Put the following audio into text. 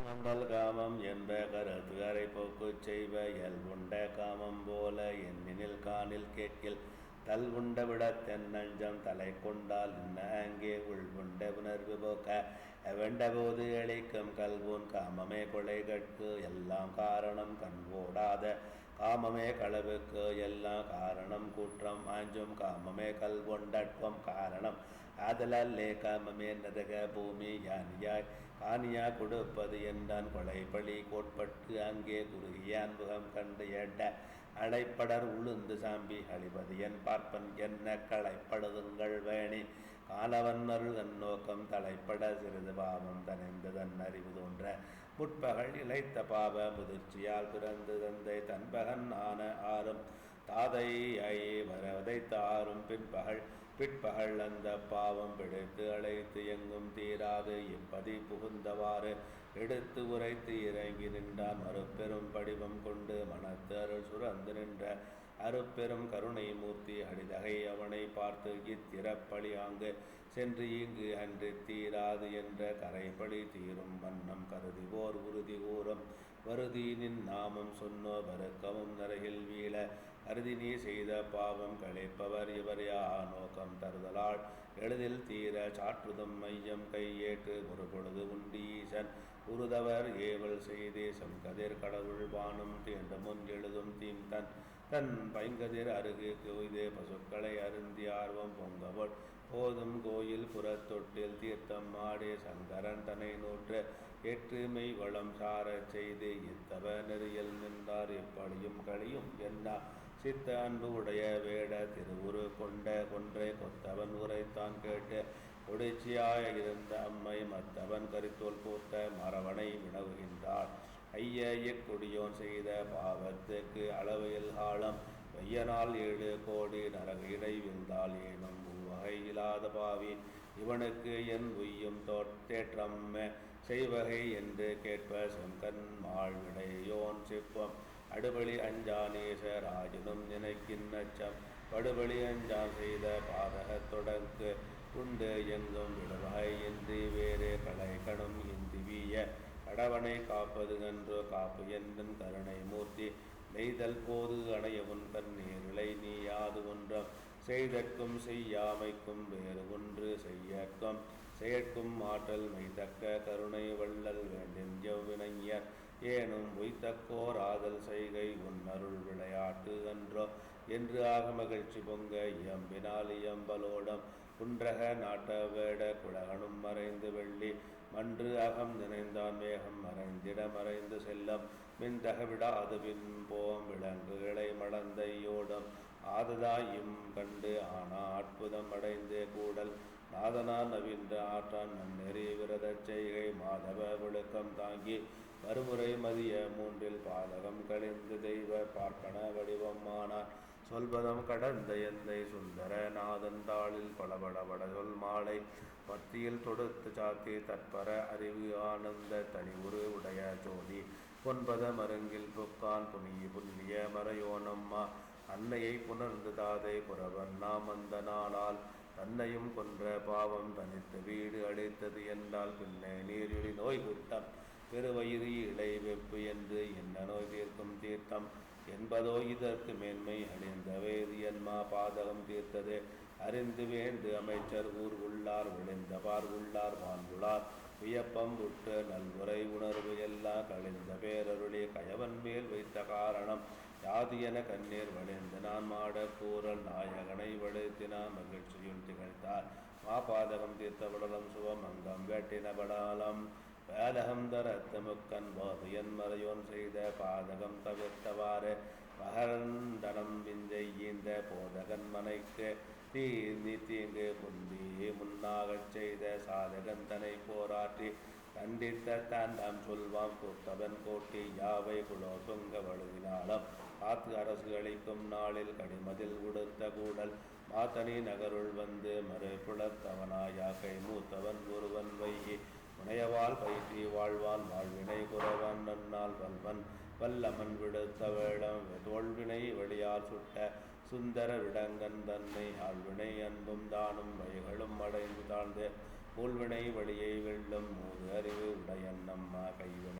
நந்தல் காமம் என்ப கருத்து அறை போக்குச் செய்வ எல்வுண்ட காமம் போல எண்ணினில் காணில் கேட்கில் தல்வுண்ட விடத் தென்னஞ்சம் தலை கொண்டால் இன்ன அங்கே உள்வுண்ட உணர்வு போக்க வெண்ட போது அளிக்கும் கல்வூன் காமமே கொலை கட்கு எல்லாம் காரணம் கண்வோடாத காமமே களவுக்கு எல்லாம் காரணம் கூற்றம் ஆஞ்சும் காமமே கல்வொண்டட்பம் காரணம் ஆதலாலே காமமே நரக பூமி யானியாய் காணியா கொடுப்பது என்றான் கொலைப்பழி கோட்பட்டு அங்கே குறுகியான் முகம் கண்டு எட்ட அடைப்படர் உளுந்து சாம்பி அழிபதியன் பார்ப்பன் என்ன களைப்படுதுங்கள் வேணி காலவன் அருகன் நோக்கம் தலைப்பட சிறிது பாவம் தனைந்து தன் அறிவு தோன்ற முற்பகல் இழைத்த பாவ முதிர்ச்சியால் பிறந்து தந்தை தன்பகன் ஆன ஆறும் தாதை வரவதைத்த ஆறும் பிற்பகல் அந்த பாவம் பிடித்து அழைத்து எங்கும் தீராது இப்பதி புகுந்தவாறு எடுத்து உரைத்து இறங்கி நின்றான் மறுபெரும் படிவம் கொண்டு மனத்து அருள் சுரந்து நின்ற அருப்பெரும் கருணை மூர்த்தி அடிதகை அவனை பார்த்து இத்திறப்பழியாங்கு சென்று இங்கு அன்று தீராது என்ற கரைப்பழி தீரும் வண்ணம் கருதி ஓர் உறுதி கூறும் வருதி நின் நாமம் சொன்னோ வருக்கவும் நரகில் வீழ கருதி நீ செய்த பாவம் கழிப்பவர் இவர் யா நோக்கம் தருதலால் எளிதில் தீர சாற்றுதும் மையம் கையேற்று ஒரு பொழுது உண்டி ஈசன் உருதவர் ஏவல் செய்தேசம் கதிர் கடவுள் வானும் தீண்டு முன் எழுதும் தீம் தன் பைங்கதிர் அருகு கொய்தே பசுக்களை அருந்தி ஆர்வம் பொங்கவள் போதும் கோயில் புறத்தொட்டில் தீர்த்தம் ஆடே சங்கரன் தன்னை நூற்று ஏற்று மெய் வளம் சாரச் செய்து இத்தவ நெறியில் நின்றார் எப்படியும் கழியும் என்ன சித்த அன்பு உடைய வேட திருவுரு கொண்ட கொன்றை கொத்தவன் உரைத்தான் கேட்டு ஒடிச்சியாய இருந்த அம்மை மத்தவன் கரித்தோல் பூத்த மரவனை வினவுகின்றாள் ஐய இக்குடியோன் செய்த பாவத்துக்கு அளவையில் காலம் வையனால் 7 கோடி நரக இடை விழுந்தால் ஏனும் உவகை இல்லாத பாவி இவனுக்கு என் உய்யும் தேற்றம் செய்வகை என்று கேட்ப செங்கன் மாழ்விடையோன் சிப்பம் அடுபலி அஞ்சானேச ராஜனும் நினைக்கின்னச்சம் படுபலி அஞ்சான் செய்த பாதகத் தொடர்க்கு உண்டு எங்கும் விடுவகை இன்றி வேறு களைக்கணும் இந்திவிய கடவனை காப்பது என்று காப்பு என்றன் கருணை மூர்த்தி நெய்தல் போது அடையவுன் கண்ணீரிலை நீ யாது ஒன்றம் செய்தற்கும் செய்யாமைக்கும் வேறு ஒன்று செய்யற்கும் செயற்கும் ஆற்றல் மெய்தக்க கருணை வள்ளல் வேண்டின் ஜவ்வினைஞர் ஏனும் உய்தக்கோர் ஆதல் செய்கை உன் அருள் விளையாட்டு அன்றோ என்று ஆக மகிழ்ச்சி பொங்க இயம்பினால் இயம்பலோடம் குன்றக நாட்ட வேட குடகனும் மறைந்து வெள்ளி மன்று அகம் நினைந்தான் மேகம் மறைந்திட மறைந்து செல்லம் மின்தக விடாது பின் போம் விலங்குகளை மடந்தையோடும் ஆததாயும் கண்டு ஆனா அற்புதம் அடைந்தே கூடல் நாதனான் நவின்ற ஆற்றான் நன்னெறி விரதச் செய்கை மாதவ விழுக்கம் தாங்கி மறுமுறை மதிய 3 பாதகம் கழிந்து தெய்வ பார்ப்பன வடிவம் ஆனார் சொல்பதம் கடந்த எந்தை சுந்தர நாதன் தாளில் படபடபட சொல் மாலை பத்தியில் தொடுத்து சாத்தி தற்பர அறிவு ஆனந்த தனிவுரு உடைய ஜோதி பொன்பத மருங்கில் புக்கான் புண்ணிய மறையோனம்மா அன்னையை புணர்ந்து தாதை புறவன் நாம் அந்த நாளால் தன்னையும் கொன்ற பாவம் தனித்து வீடு அடைத்தது என்றால் பின்னே நீரிழி நோய் கூட்டம் பெருவயிறு இலை வெப்பு என்று என்ன நோய் தீர்க்கும் தீர்த்தம் என்பதோ இதற்கு மேன்மை அழிந்த வேதியன்மா பாதகம் தீர்த்தது அறிந்து வேண்டு அமைச்சர் ஊர் உள்ளார் விளைந்த பார் உள்ளார் வான்குளார் வியப்பம் உட்டு நல்முறை உணர்வு எல்லாம் கழிந்த பேரருளே கயவன் மேல் வைத்த காரணம் யாது என கண்ணீர் வளைந்து நான் மாட கூறல் நாயகனை வளைத்தினான் மகிழ்ச்சியுள் திகழ்த்தார் மாபாதகம் தீர்த்த வடலம் சுவமங்கம் வேட்டின படாலம் வேதகம் தரத்த முக்கன் போது என் மறையோன் செய்த பாதகம் தவிர்த்தவாறு பகரந்தனம் விஞ்சை ஈந்த போதகன் மனைக்கு தீர்ந்தி தீங்கு புந்தி முன்னாகச் செய்த சாதகன் தனை போராற்றி கண்டித்த தாண்டாம் சொல்வாம் கூத்தவன் கோட்டி யாவை குலோ தொங்க வழுவினாலும் காத்து அரசு அளிக்கும் நாளில் கடிமதில் உடுத்த கூடல் மாத்தனி நகருள் வந்து மறுபுலத்தவனாயாக்கை மூத்தவன் ஒருவன் வைகி முனையவால் பயிற்றி வாழ்வான் வாழ்வினை குறவன் நன்னால் வல்வன் வல்லமன் விடுத்த வேடம் தோல்வினை வெளியால் சுட்ட சுந்தர விடங்கன் தன்னை ஆழ்வினை அன்பும் தானும் வழிகளும் அடைந்து தாழ்ந்து ஊழ்வினை வழியை வெல்லும் மூது அறிவு உடையன் நம்மா கைவினை